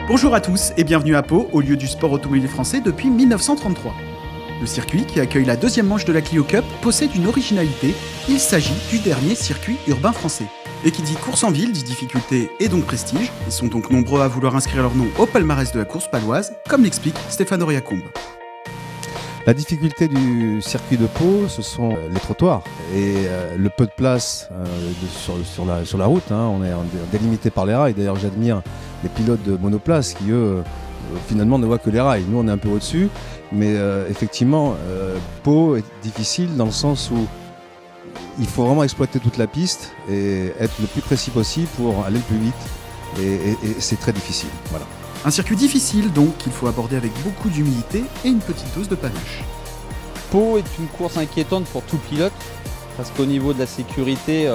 Bonjour à tous et bienvenue à Pau, au lieu du sport automobile français depuis 1933. Le circuit, qui accueille la deuxième manche de la Clio Cup, possède une originalité, il s'agit du dernier circuit urbain français. Et qui dit course en ville, dit difficulté et donc prestige. Ils sont donc nombreux à vouloir inscrire leur nom au palmarès de la course paloise, comme l'explique Stéphane Auriacombe. La difficulté du circuit de Pau, ce sont les trottoirs et le peu de place sur la route. On est délimité par les rails. D'ailleurs, j'admire les pilotes de monoplace qui, eux, finalement ne voient que les rails. Nous, on est un peu au-dessus. Mais effectivement, Pau est difficile dans le sens où il faut vraiment exploiter toute la piste et être le plus précis possible pour aller le plus vite. Et c'est très difficile. Voilà. Un circuit difficile donc qu'il faut aborder avec beaucoup d'humilité et une petite dose de panache. Pau est une course inquiétante pour tout pilote parce qu'au niveau de la sécurité,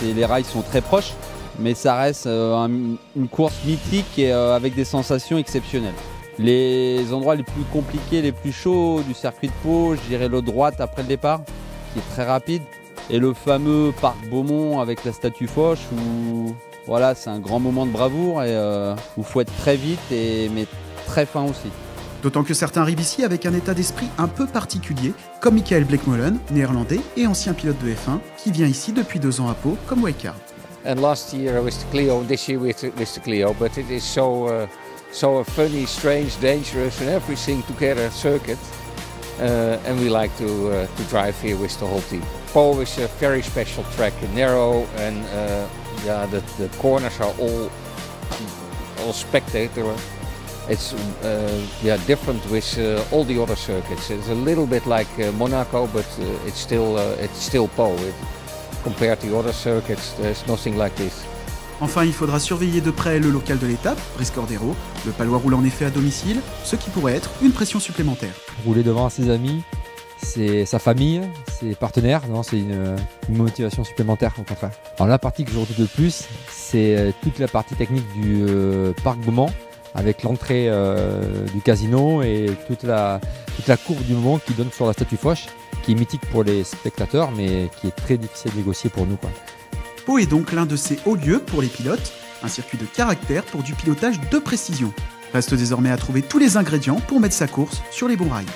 les rails sont très proches, mais ça reste une course mythique et avec des sensations exceptionnelles. Les endroits les plus compliqués, les plus chauds du circuit de Pau, je dirais le droite après le départ, qui est très rapide, et le fameux parc Beaumont avec la statue Foch où voilà, c'est un grand moment de bravoure et où il faut être très vite mais très fin aussi. D'autant que certains arrivent ici avec un état d'esprit un peu particulier, comme Michael Bleekmolen, néerlandais et ancien pilote de F1, qui vient ici depuis 2 ans à Pau comme wildcard. And last year with the Clio, this year with the Clio, but it is so a funny, strange, dangerous and everything together circuit. And we like to drive here with the whole team. Pau is a very special track, narrow and the corners are all spectacular. It's different with all the other circuits. It's a little bit like Monaco, but it's still Pau. Compared to other circuits, there's nothing like this. Enfin, il faudra surveiller de près le local de l'étape, Briscordero. Le Palois roule en effet à domicile, ce qui pourrait être une pression supplémentaire. Rouler devant ses amis, c'est sa famille, ses partenaires, c'est une motivation supplémentaire au contraire. Alors la partie que je redoute le plus, c'est toute la partie technique du parc Beaumont, avec l'entrée du casino et toute la courbe du moment qui donne sur la statue Foch, qui est mythique pour les spectateurs, mais qui est très difficile à négocier pour nous, quoi. Pau est donc l'un de ces hauts lieux pour les pilotes, un circuit de caractère pour du pilotage de précision. Reste désormais à trouver tous les ingrédients pour mettre sa course sur les bons rails.